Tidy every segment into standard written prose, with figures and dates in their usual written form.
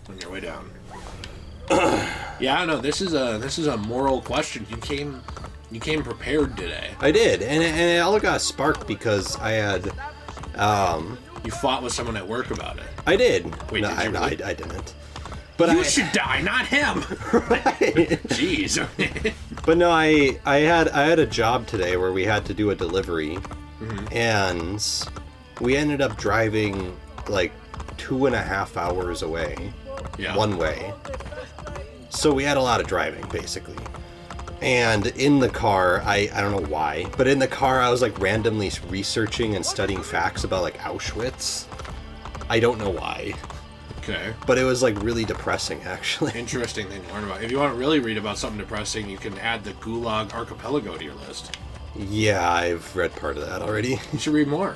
on your way down. Yeah, I know. This is a moral question. You came prepared today. I did, and it all got sparked because I had. You fought with someone at work about it. I did. Wait, no, did you really? I didn't. But you should die, not him. Right. Jeez. But no, I had a job today where we had to do a delivery, and we ended up driving like 2.5 hours away, one way. So we had a lot of driving, basically. And in the car, I don't know why, but in the car I was like randomly researching and studying facts about like Auschwitz. I don't know why. Okay. But it was like really depressing, actually. Interesting thing to learn about. If you want to really read about something depressing, you can add the Gulag Archipelago to your list. Yeah, I've read part of that already. You should read more.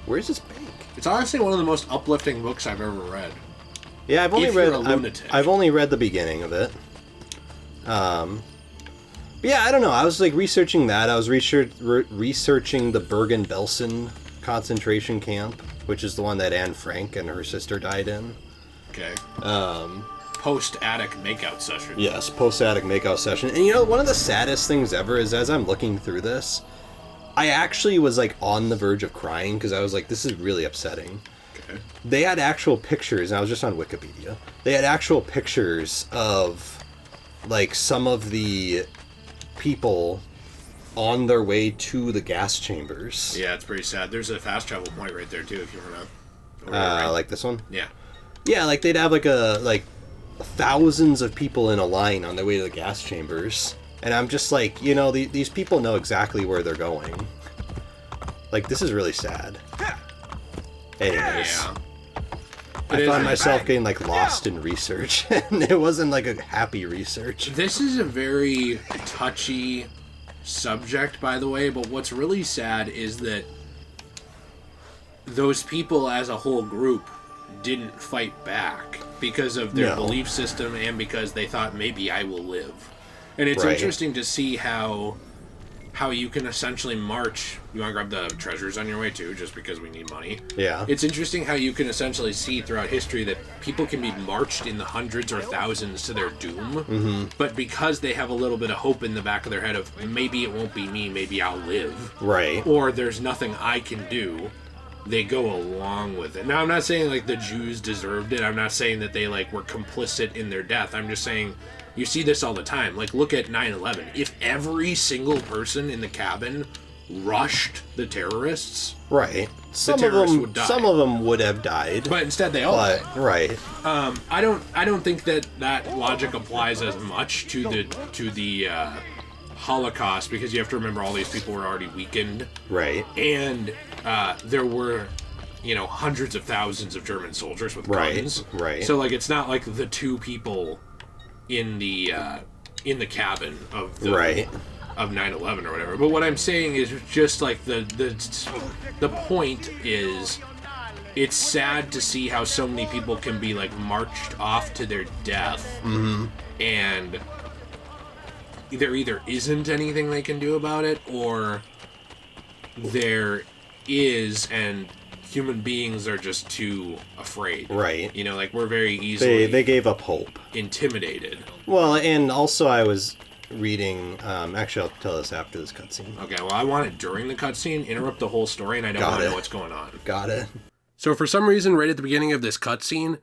Where's this bank? It's honestly one of the most uplifting books I've ever read. Yeah, I've only read the beginning of it. Yeah, I don't know. I was like researching that. I was researching the Bergen-Belsen concentration camp, which is the one that Anne Frank and her sister died in. Okay. Post-attic makeout session. Yes, post-attic makeout session. And you know, one of the saddest things ever is as I'm looking through this, I actually was like on the verge of crying because I was like, this is really upsetting. Okay. They had actual pictures, and I was just on Wikipedia. They had actual pictures of like some of the people on their way to the gas chambers. Yeah, it's pretty sad. There's a fast travel point right there too, if you want to. Like this one. Yeah. Yeah, like they'd have like thousands of people in a line on their way to the gas chambers, and I'm just like, you know, these people know exactly where they're going. Like, this is really sad. Anyways. Yeah. I found myself getting like lost in research, and it wasn't like a happy research. This is a very touchy subject, by the way, but what's really sad is that those people as a whole group didn't fight back because of their belief system and because they thought maybe I will live. And it's interesting to see how you can essentially march. You want to grab the treasures on your way too, just because we need money. Yeah. It's interesting how you can essentially see throughout history that people can be marched in the hundreds or thousands to their doom, but because they have a little bit of hope in the back of their head of maybe it won't be me, maybe I'll live. Right. Or there's nothing I can do, they go along with it. Now, I'm not saying like the Jews deserved it. I'm not saying that they like were complicit in their death. I'm just saying you see this all the time. Like, look at 9/11. If every single person in the cabin rushed the terrorists, right, some of them would have died, but instead they all died. Right. I don't think that logic applies as much to the Holocaust, because you have to remember all these people were already weakened, right, and there were, you know, hundreds of thousands of German soldiers with guns, right. So like, it's not like the two people in the cabin of the of 9/11 or whatever. But what I'm saying is just like the point is, it's sad to see how so many people can be like marched off to their death, and there either isn't anything they can do about it, or there is, and human beings are just too afraid. Right. You know, like, we're very easily... They gave up hope. Intimidated. Well, and also I was reading... actually, I'll tell this after this cutscene. Okay, well, I want it during the cutscene, interrupt the whole story, and I don't want to know what's going on. Got it. So for some reason, right at the beginning of this cutscene,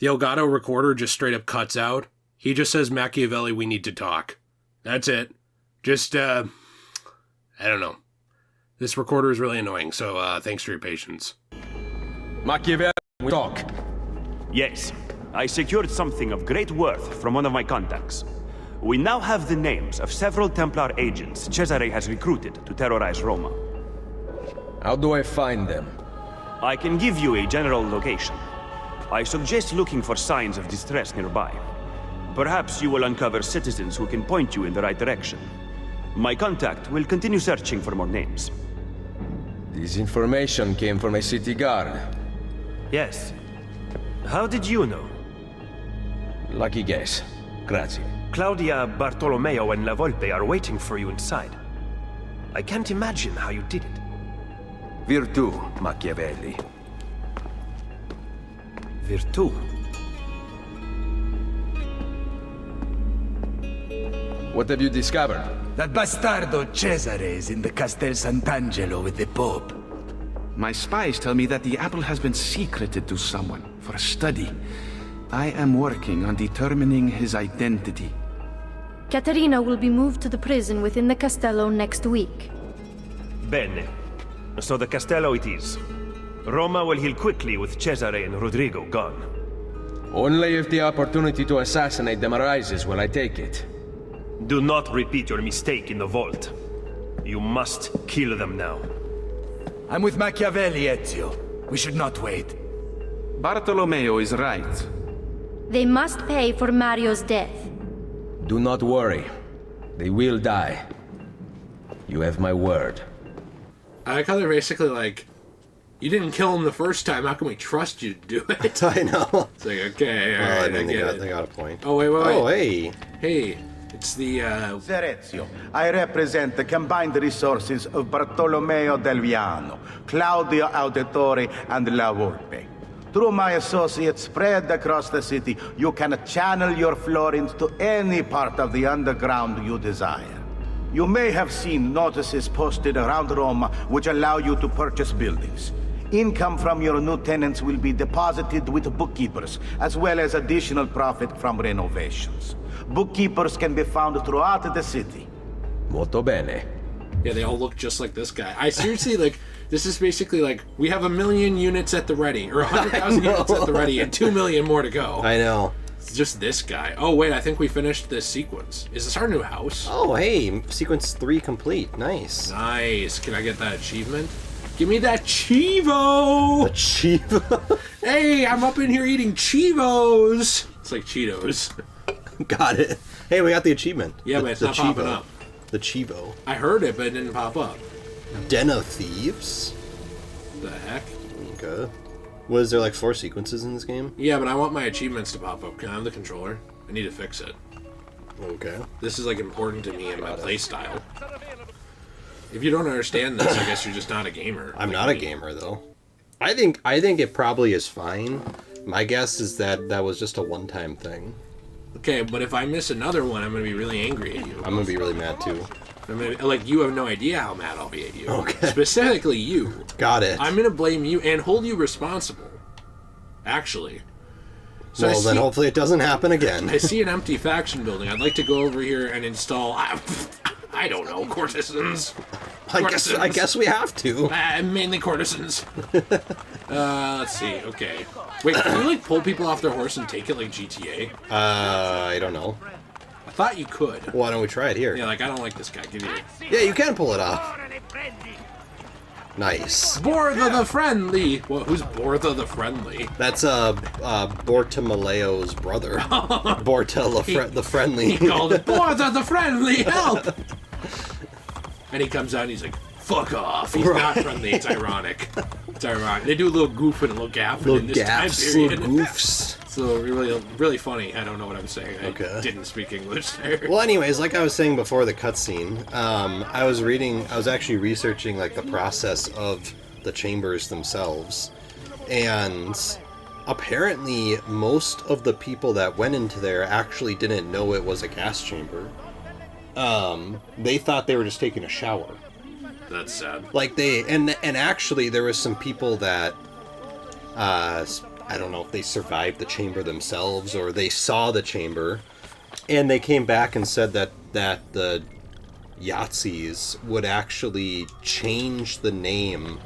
the Elgato recorder just straight up cuts out. He just says, Machiavelli, we need to talk. That's it. Just, I don't know. This recorder is really annoying, so thanks for your patience. Machiavelli, we talk. Yes, I secured something of great worth from one of my contacts. We now have the names of several Templar agents Cesare has recruited to terrorize Roma. How do I find them? I can give you a general location. I suggest looking for signs of distress nearby. Perhaps you will uncover citizens who can point you in the right direction. My contact will continue searching for more names. This information came from a city guard. Yes. How did you know? Lucky guess. Grazie. Claudia, Bartolomeo, and La Volpe are waiting for you inside. I can't imagine how you did it. Virtù, Machiavelli. Virtù? What have you discovered? That bastardo Cesare is in the Castel Sant'Angelo with the Pope. My spies tell me that the apple has been secreted to someone for a study. I am working on determining his identity. Caterina will be moved to the prison within the Castello next week. Bene. So the Castello it is. Roma will heal quickly with Cesare and Rodrigo gone. Only if the opportunity to assassinate them arises will I take it. Do not repeat your mistake in the vault. You must kill them now. I'm with Machiavelli, Ezio. We should not wait. Bartolomeo is right. They must pay for Mario's death. Do not worry. They will die. You have my word. I like how they're basically like, you didn't kill him the first time, how can we trust you to do it? I know. It's like, okay, Well, alright, I mean, get it. they got a point. Oh, wait. Oh, hey. Hey, it's the, Serezio, I represent the combined resources of Bartolomeo del Viano, Claudio Auditore, and La Volpe. Through my associates spread across the city, you can channel your florins to any part of the underground you desire. You may have seen notices posted around Roma which allow you to purchase buildings. Income from your new tenants will be deposited with bookkeepers, as well as additional profit from renovations. Bookkeepers can be found throughout the city. Molto bene. yeah, they all look just like this guy. I seriously, like, this is basically like, we have 1 million units at the ready, or 100,000 units at the ready, and 2 million more to go. I know. It's just this guy. Oh, wait, I think we finished this sequence. Is this our new house? Oh, hey, sequence 3 complete. Nice. Nice. Can I get that achievement? Give me that Chivo! Chivo. Hey, I'm up in here eating Chivos! It's like Cheetos. Got it. Hey, we got the achievement. Yeah, but it's not popping up. The Chivo. I heard it, but it didn't pop up. Den of Thieves. The heck? Okay. Was there like 4 sequences in this game? Yeah, but I want my achievements to pop up. Can I have the controller? I need to fix it. Okay. This is like important to me and my playstyle. If you don't understand this, I guess you're just not a gamer. I'm like not me. a gamer though. I think it probably is fine. My guess is that that was just a one-time thing. Okay, but if I miss another one, I'm gonna be really angry at you. I'm gonna be really mad too. I'm gonna, like, you have no idea how mad I'll be at you. Okay. Specifically you. Got it. I'm gonna blame you and hold you responsible. Actually. So well, then hopefully it doesn't happen again. I see an empty faction building. I'd like to go over here and install, I don't know, courtesans. I guess we have to. Mainly courtesans. Let's see. Okay. Wait, can you, like, pull people off their horse and take it like GTA? I don't know. I thought you could. Why don't we try it here? Yeah, like, I don't like this guy. Give me it. Yeah, you can pull it off. Nice. Bortha the Friendly! Well, who's Bortha the Friendly? That's Bortomeleo's brother. Borta the Friendly. He called it Bortha the Friendly! Help! And he comes out and he's like, fuck off. He's not friendly. It's ironic. It's ironic. They do a little goof and a little gaff in this time period. Little goofs. So really, really funny. I don't know what I'm saying. Okay. I didn't speak English there. Well, anyways, like I was saying before the cutscene, I was actually researching like the process of the chambers themselves, and apparently most of the people that went into there actually didn't know it was a gas chamber. They thought they were just taking a shower. That's sad. Like and actually there was some people that, I don't know if they survived the chamber themselves or they saw the chamber, and they came back and said that the Yahtzees would actually change the name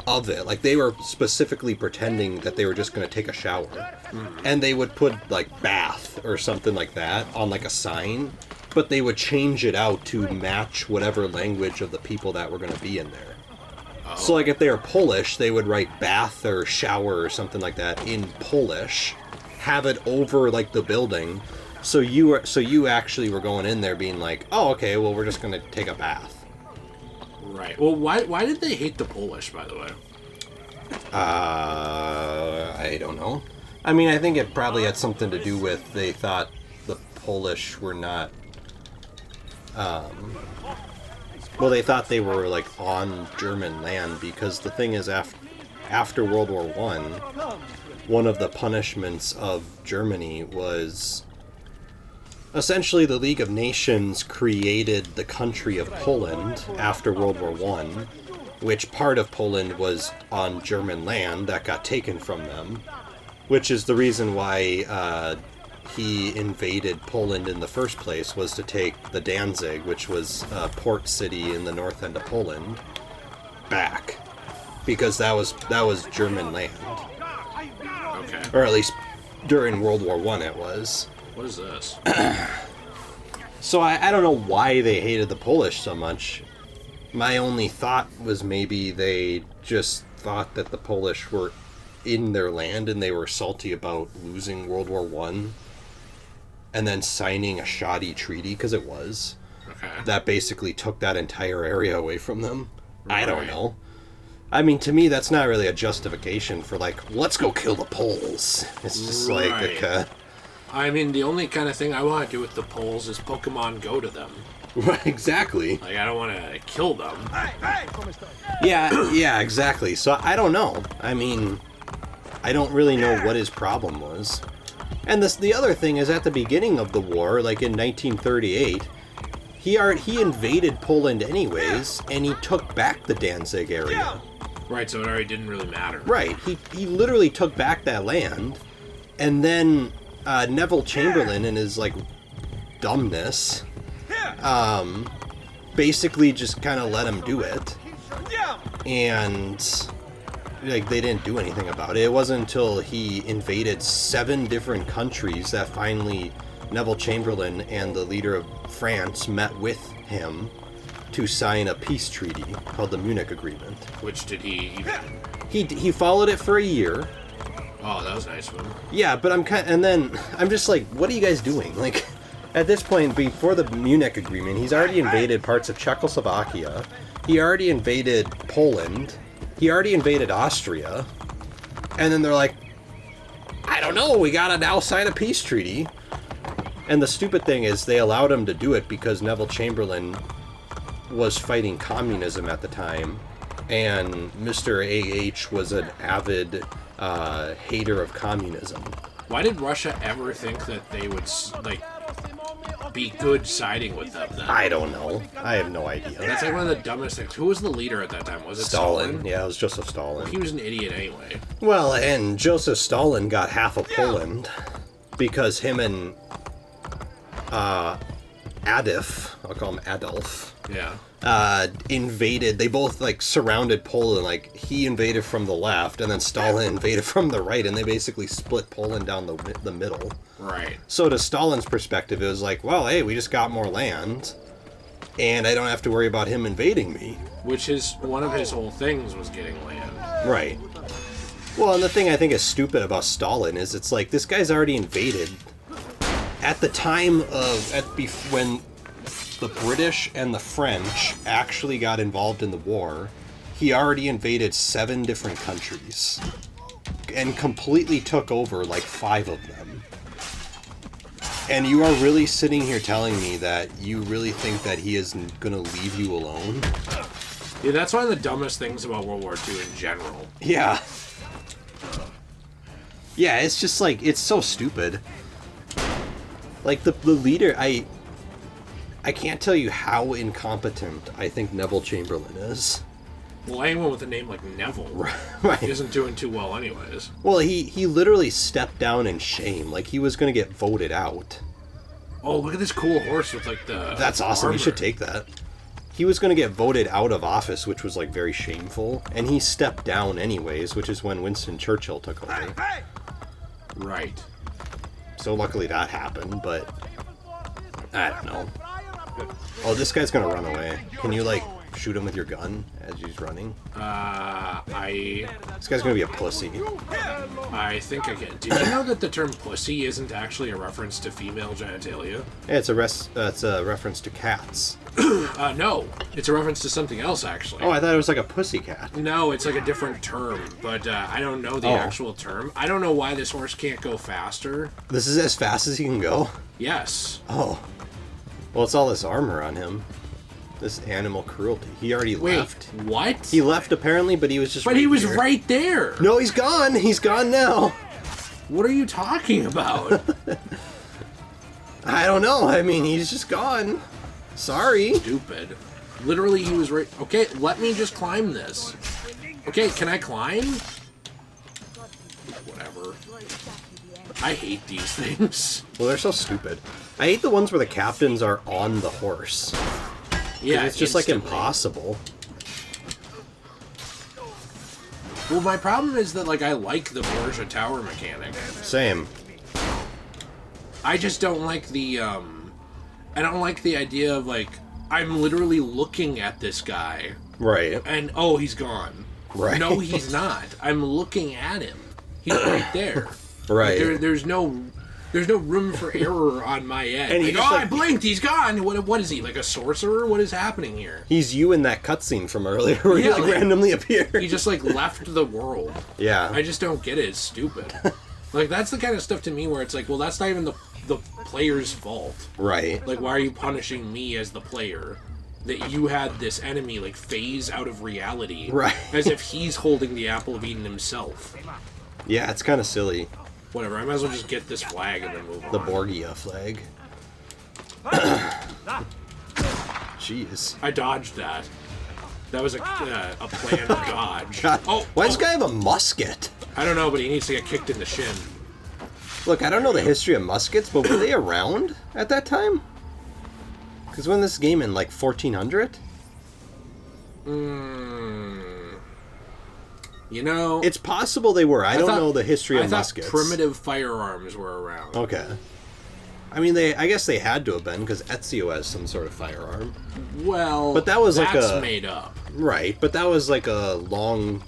of it. Like they were specifically pretending that they were just going to take a shower, and they would put like bath or something like that on like a sign, but they would change it out to match whatever language of the people that were going to be in there. So, like, if they were Polish, they would write bath or shower or something like that in Polish, have it over, like, the building. So you actually were going in there being like, oh, okay, well, we're just going to take a bath. Right. Well, why did they hate the Polish, by the way? I don't know. I mean, I think it probably had something to do with they thought the Polish were not... Well, they thought they were, like, on German land, because the thing is, after World War I, one of the punishments of Germany was essentially the League of Nations created the country of Poland after World War I, which part of Poland was on German land that got taken from them, which is the reason why he invaded Poland in the first place, was to take the Danzig, which was a port city in the north end of Poland, back, because that was German land. Okay. Or at least during World War I it was. What is this? So I don't know why they hated the Polish so much. My only thought was maybe they just thought that the Polish were in their land and they were salty about losing World War I and then signing a shoddy treaty, because it was. Okay. That basically took that entire area away from them. Right. I don't know. I mean, to me, that's not really a justification for, like, let's go kill the Poles. It's just like... I mean, the only kind of thing I want to do with the Poles is Pokemon Go to them. Right, exactly. Like, I don't want to kill them. Yeah, exactly. So, I don't know. I mean, I don't really know what his problem was. And the other thing is, at the beginning of the war, like in 1938, he invaded Poland anyways, and he took back the Danzig area. Right, so it already didn't really matter. Right, he literally took back that land, and then Neville Chamberlain, in his, like, dumbness, basically just kind of let him do it. And, like, they didn't do anything about it. It wasn't until he invaded 7 different countries that finally Neville Chamberlain and the leader of France met with him to sign a peace treaty called the Munich Agreement. Which did he even... He followed it for a year. Oh, that was nice of him. Yeah, but and then I'm just like, what are you guys doing? Like, at this point, before the Munich Agreement, he's already invaded parts of Czechoslovakia. He already invaded Poland. He already invaded Austria. And then they're like, I don't know, we gotta now sign a peace treaty. And the stupid thing is, they allowed him to do it because Neville Chamberlain was fighting communism at the time, and Mr. A.H. was an avid hater of communism. Why did Russia ever think that they would, like, be good siding with them then? I don't know. I have no idea. That's like one of the dumbest things. Who was the leader at that time? Was it Stalin? Yeah, it was Joseph Stalin. Well, he was an idiot anyway. Well, and Joseph Stalin got half of Poland because him and Adolf, I'll call him Adolf. Yeah. Invaded. They both, like, surrounded Poland. Like, he invaded from the left, and then Stalin invaded from the right, and they basically split Poland down the middle. Right. So to Stalin's perspective, it was like, well, hey, we just got more land, and I don't have to worry about him invading me. Which is one of his whole things, was getting land. Right. Well, and the thing I think is stupid about Stalin is it's like, this guy's already invaded. At the time of when the British and the French actually got involved in the war, he already invaded 7 different countries and completely took over like 5 of them. And you are really sitting here telling me that you really think that he is gonna leave you alone? Yeah, that's one of the dumbest things about World War II in general. Yeah. Yeah, it's just like, it's so stupid. Like, the leader, I can't tell you how incompetent I think Neville Chamberlain is. Well, anyone with a name like Neville right. isn't doing too well anyways. Well, he literally stepped down in shame. Like, he was going to get voted out. Oh, look at this cool horse with, like, the That's awesome. armor. You should take that. He was going to get voted out of office, which was, like, very shameful. And he stepped down anyways, which is when Winston Churchill took over. Right. So luckily that happened, but I don't know. Oh, this guy's gonna run away. Can you, like, shoot him with your gun as he's running? This guy's gonna be a pussy. I think I can. Did you know that the term pussy isn't actually a reference to female genitalia? Yeah, it's a reference to cats. No. It's a reference to something else, actually. Oh, I thought it was like a pussy cat. No, it's like a different term, but I don't know the actual term. I don't know why this horse can't go faster. This is as fast as he can go? Yes. Oh. Well, it's all this armor on him. This animal cruelty. He already left. What? He left, apparently, but he was just But he was right there. No, he's gone. He's gone now. What are you talking about? I don't know. I mean, he's just gone. Sorry. Stupid. Literally, he was right. Okay, let me just climb this. Okay, can I climb? Whatever. I hate these things. Well, they're so stupid. I hate the ones where the captains are on the horse. Yeah, it's just like impossible. Well, my problem is that like I like the Borgia Tower mechanic. Same. I just don't like the I don't like the idea of like I'm literally looking at this guy. Right. And oh, he's gone. Right. No, he's not. I'm looking at him. He's right there. Right. Like, there's no room for error on my end. And like, I blinked, he's gone. What is he, like a sorcerer? What is happening here? He's you in that cutscene from earlier where he like randomly appeared. He just like left the world. Yeah. I just don't get it. It's stupid. Like that's the kind of stuff to me where it's like, well, that's not even the player's fault. Right. Like, why are you punishing me as the player? That you had this enemy like phase out of reality. Right. As if he's holding the apple of Eden himself. Yeah, it's kind of silly. Whatever, I might as well just get this flag and then move on. The Borgia flag. Jeez. I dodged that. That was a planned dodge. God. Oh, Why does this guy have a musket? I don't know, but he needs to get kicked in the shin. Look, I don't know the history of muskets, but were they around at that time? Because when this game in like 1400? You know, it's possible they were. I don't know the history of muskets. Primitive firearms were around. Okay. I mean, I guess they had to have been because Ezio has some sort of firearm. Well, but that was that's made up, right? But that was like a long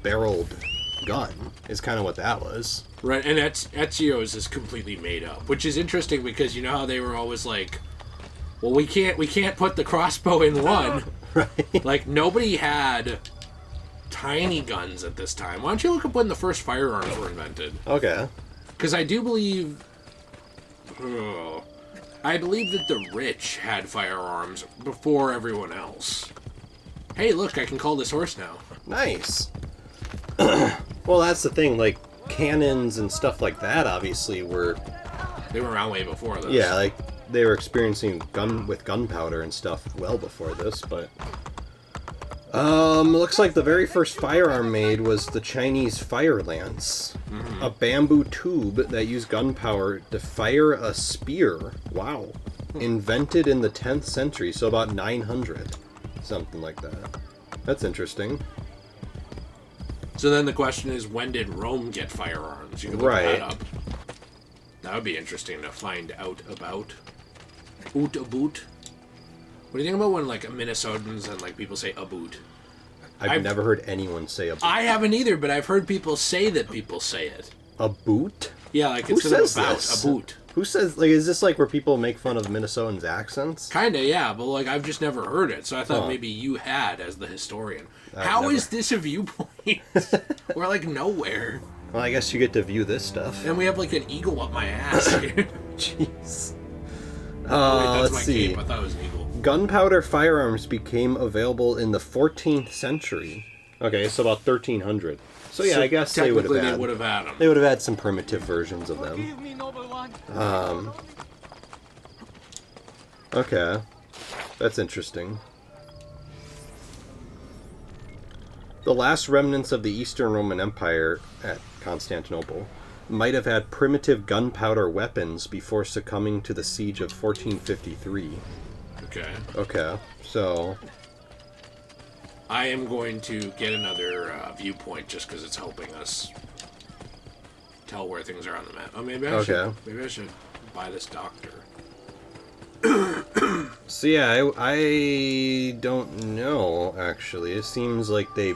barreled gun. Is kind of what that was. Right, and Ezio's is completely made up, which is interesting because you know how they were always like, well, we can't put the crossbow in one. Right. Like nobody had tiny guns at this time. Why don't you look up when the first firearms were invented? Okay. Because I do believe... I believe that the rich had firearms before everyone else. Hey, look, I can call this horse now. Nice. Well, that's the thing, like, cannons and stuff like that, obviously, were... They were around way before this. Yeah, like, they were experiencing gunpowder and stuff well before this, but... looks like the very first firearm made was the Chinese fire lance. Mm-hmm. A bamboo tube that used gunpowder to fire a spear. Wow. Invented in the 10th century, so about 900. Something like that. That's interesting. So then the question is, when did Rome get firearms? You can look that up. That would be interesting to find out about. Oot a boot. What do you think about when, like, Minnesotans and, like, people say a boot? I've never heard anyone say a boot. I haven't either, but I've heard people say that people say it. A boot? Yeah, like, Who instead says of about, this? a boot. Who says, like, is this, like, where people make fun of Minnesotans' accents? Kinda, yeah, but, like, I've just never heard it, so I thought maybe you had as the historian. How is this a viewpoint? We're, like, nowhere. Well, I guess you get to view this stuff. And we have, like, an eagle up my ass here. Jeez. Wait, that's let's my see. cape. I thought it was an eagle. Gunpowder firearms became available in the 14th century. Okay, so about 1300. So yeah, I guess they would have had them. They would have had some primitive versions of them. Okay, that's interesting. The last remnants of the Eastern Roman Empire at Constantinople might have had primitive gunpowder weapons before succumbing to the siege of 1453. Okay, so... I am going to get another viewpoint just because it's helping us tell where things are on the map. Oh, maybe I should buy this doctor. So yeah, I don't know, actually. It seems like they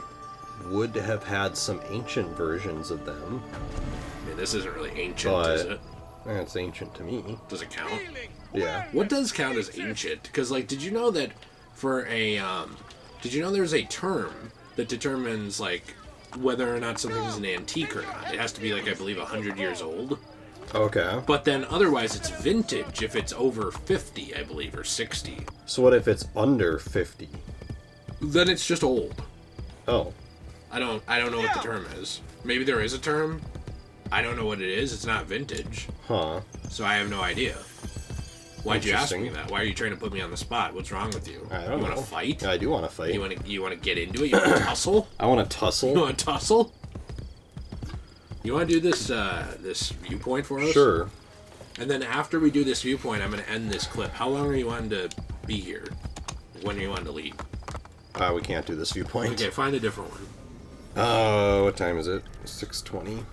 would have had some ancient versions of them. I mean, this isn't really ancient, is it? It's ancient to me. Does it count? Yeah. What does count as ancient? Because, like, did you know that for a, did you know there's a term that determines, like, whether or not something is an antique or not? It has to be, like, I believe 100 years old. Okay. But then otherwise it's vintage if it's over 50, I believe, or 60. So what if it's under 50? Then it's just old. Oh. I don't know what the term is. Maybe there is a term. I don't know what it is. It's not vintage. Huh. So I have no idea. Why'd you ask me that? Why are you trying to put me on the spot? What's wrong with you? I don't know. You want to fight? Yeah, I do want to fight. You want to get into it? You want to tussle? I want to tussle. You want to tussle? You want to do this this viewpoint for us? Sure. And then after we do this viewpoint, I'm going to end this clip. How long are you wanting to be here? When are you wanting to leave? We can't do this viewpoint. Okay, find a different one. What time is it? 6:20.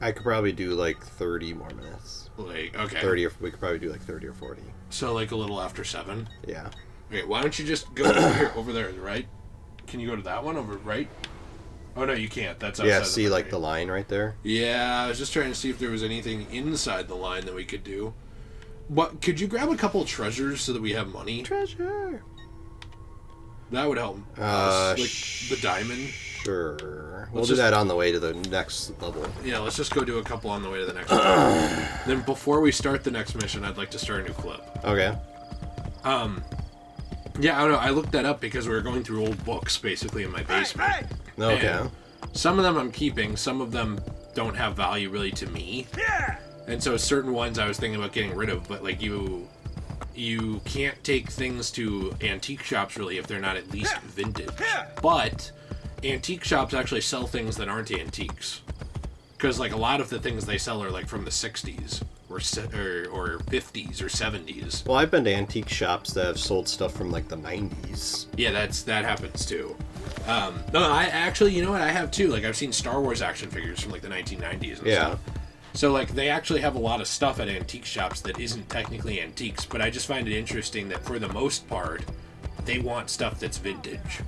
I could probably do like 30 more minutes. Like, okay. 30 or we could probably do like 30 or 40. So like a little after 7? Yeah. Okay, why don't you just go over here, over there, right? Can you go to that one over right? Oh no, you can't. That's outside. Yeah, see like the line right there? Yeah, I was just trying to see if there was anything inside the line that we could do. What, could you grab a couple treasures so that we have money? Treasure. That would help us. Like the diamond. Sure. We'll do that on the way to the next level. Yeah, let's just go do a couple on the way to the next level. Then before we start the next mission, I'd like to start a new clip. Okay. Yeah, I don't know. I looked that up because we were going through old books, basically, in my basement. Okay. And some of them I'm keeping. Some of them don't have value, really, to me. And so certain ones I was thinking about getting rid of, but, like, you can't take things to antique shops, really, if they're not at least vintage. But antique shops actually sell things that aren't antiques. Because, like, a lot of the things they sell are, like, from the 60s. Or 50s or 70s. Well, I've been to antique shops that have sold stuff from like the 90s. Yeah, that happens too. No, I actually, you know what, I have too. Like, I've seen Star Wars action figures from like the 1990s and stuff. So like, they actually have a lot of stuff at antique shops that isn't technically antiques, but I just find it interesting that for the most part, they want stuff that's vintage.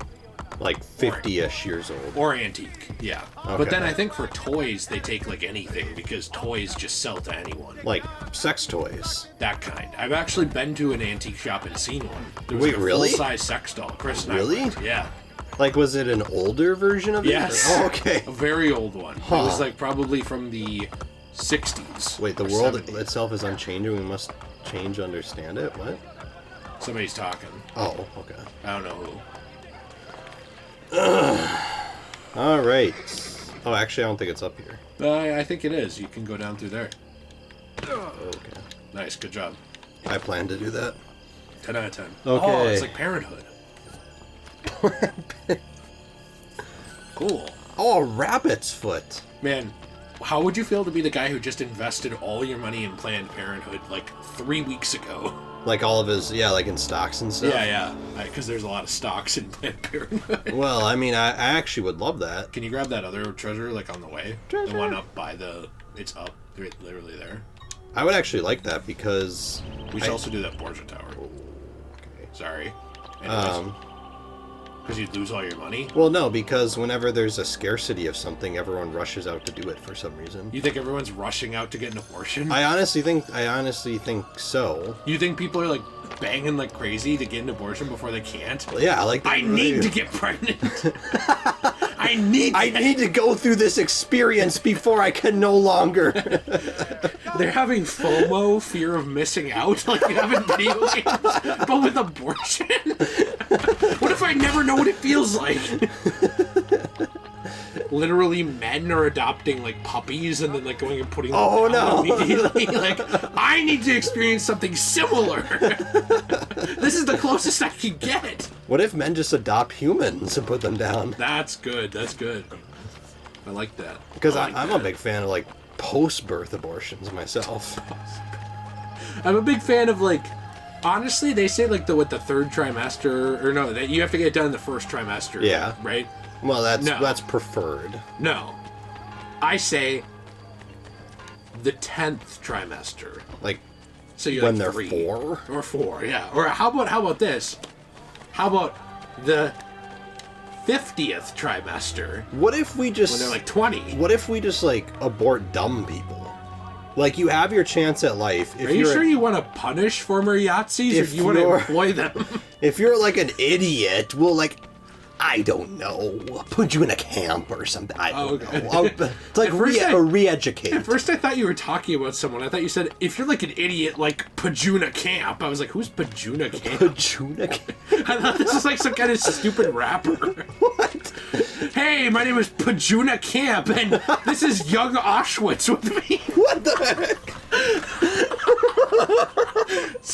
Like 50-ish years old. Or antique, yeah. Okay. But then I think for toys, they take like anything, because toys just sell to anyone. Like sex toys. That kind. I've actually been to an antique shop and seen one. There was Wait, like a really? full-size sex doll. Chris and Really? I went. Yeah. Like, was it an older version of it? Yes. Oh, okay. A very old one. Huh. It was like probably from the 60s. Wait, the or world 70s. itself is unchanging. We must change to understand it? What? Somebody's talking. Oh, okay. I don't know who. Alright. Oh, actually, I don't think it's up here. I think it is. You can go down through there. Okay. Nice. Good job. I plan to do that. 10 out of 10. Okay. Oh, it's like Parenthood. Cool. Oh, a rabbit's foot. Man, how would you feel to be the guy who just invested all your money in Planned Parenthood like 3 weeks ago? Like all of his, yeah, like in stocks and stuff? Yeah. Because there's a lot of stocks in Planned Parenthood. Well, I mean, I actually would love that. Can you grab that other treasure, like, on the way? Treasure. The one up by the... It's up, literally there. I would actually like that because... We should also do that Borgia Tower. Okay. Sorry. Because you'd lose all your money? Well, no, because whenever there's a scarcity of something, everyone rushes out to do it for some reason. You think everyone's rushing out to get an abortion? I honestly think so. You think people are, like, banging like crazy to get an abortion before they can't? Yeah, like... I need to get pregnant! I need to go through this experience before I can no longer. They're having FOMO, fear of missing out, like you have in video games, but with abortion? What if I never know what it feels like? Literally, men are adopting, like, puppies and then, like, going and putting them down immediately. Like, I need to experience something similar. This is the closest I can get. What if men just adopt humans and put them down? That's good. That's good. I like that. Because I'm a big fan of, like, post-birth abortions myself. I'm a big fan of, like, honestly, they say, like, the third trimester, or no, that you have to get it done in the first trimester. Yeah. Right? Well, that's preferred. No. I say the 10th trimester. Like, so you're when like they're 3. 4? Or 4, yeah. Or how about this? How about the 50th trimester? What if we just... When they're like 20. What if we just, like, abort dumb people? Like, you have your chance at life. Are you sure you want to punish former Yahtzees, or do you want to employ them? If you're, like, an idiot, we'll, like... I don't know. Put you in a camp or something. I don't know. It's like re-educate. At first I thought you were talking about someone. I thought you said, if you're like an idiot, like Pajuna Camp. I was like, who's Pajuna Camp? Pajuna Camp? I thought this was like some kind of stupid rapper. What? Hey, my name is Pajuna Camp, and this is young Auschwitz with me. What the heck?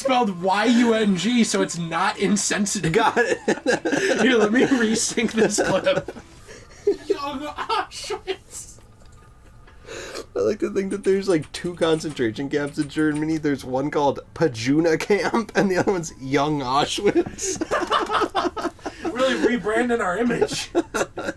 spelled Y-U-N-G, so it's not insensitive. Got it. Here, let me re-sync this clip. Young Auschwitz. I like to think that there's like 2 concentration camps in Germany. There's one called Pajuna Camp, and the other one's Young Auschwitz. Really rebranding our image.